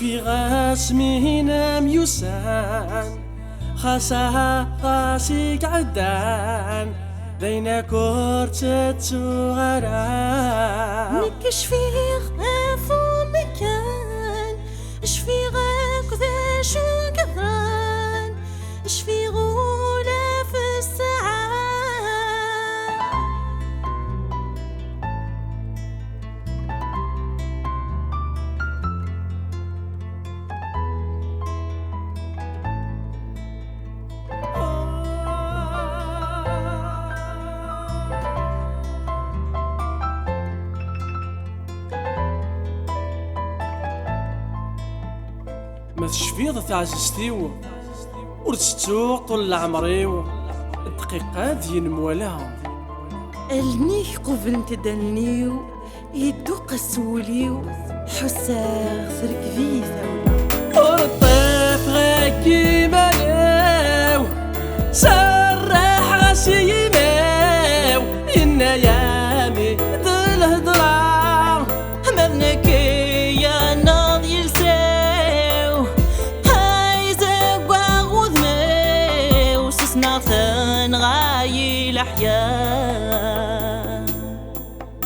شفي غاس مهنا ميوسان خاصها قاسي قعدان بين كورتة غرام نكشفي غافو مكان شفي غاك ذا شو كثران شفي غولا في الساعة ما تشفيض تعززتيو ورتستو طول عمريو الدقيقة ديال موالها النيك قبل نتدنيو يدو قسوليو حساغ ثركبي ثولو ورطيف غاكي مالاو سرح غاسي يماو إنا يامي الهضرة مذنكي يا ناض يلساو هاي زقوا غذماو سسنا ثان غاي الأحياء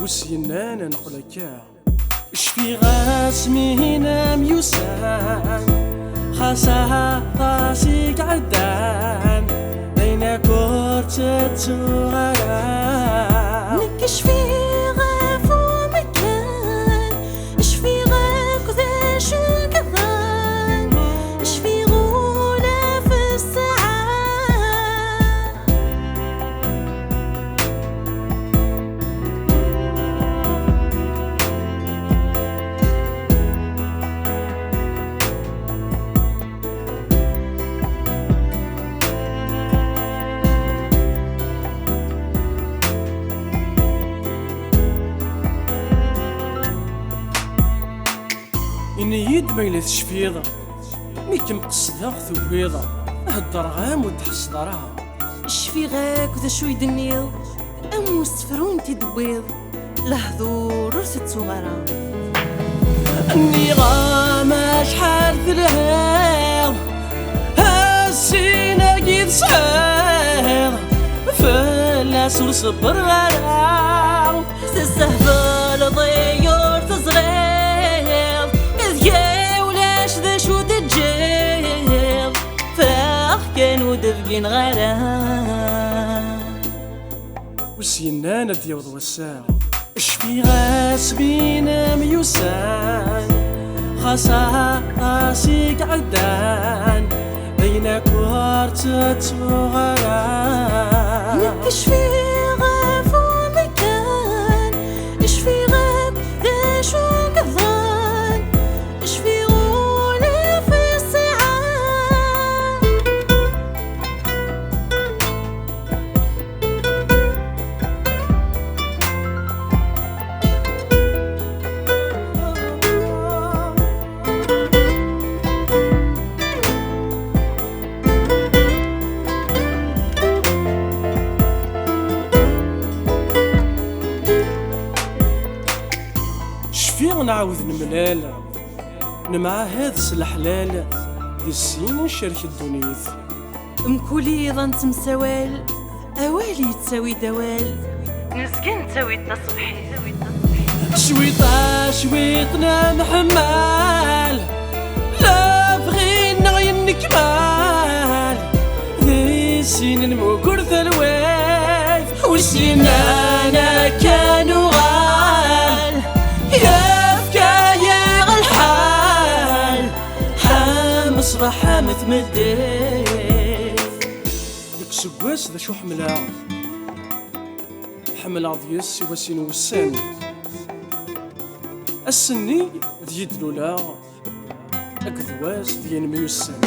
وسينانا نقولكا شفي غاس مهنا ميوسان خاصها قاسي قعدان بين كورتة غرام نكشفي غافو مكان شفي غاك ذا شو كثان شفي غولا في الساعة إني يد ما إلا تشفيضة ميك مقصدة ثويضة هدر غام وتحصدرها شفي غاك ذا شو يدنيض أم سفرون تدويض لهذور ورثت غرام أني غاما شحال ثلهاض هالسينا قيد صعيض فلاس وصبر غرام تستهبل ضيور تزريض إذ ولاش ذا شو تجيض فاخ كانوا دفقين غرام وسينانا ديوض والساعة شفي غاس بينا ميوسان خاصها قاسي قعدان بين كورتة غرام نكشفي غافو مكان شفي غاب ذا شو كثان شفي غولي في الساعة شفي نعاود نملال نمعاهد الحلال دي السين نشارك الدنيث مكولي ظن تمسوال أوالي تساوي دوال نسكن تساوي التصبحي شويطة شويطنا محمال لا بغينا ينكمال ذي السين نموكر ثلواث وسنانا كانوا غال يا فكاية الحال حامس رحمة مديث ديك سواس ذا شو حملها حملها ضيس وسين وسان السني ديال دولا اكذواس ديال ميوسان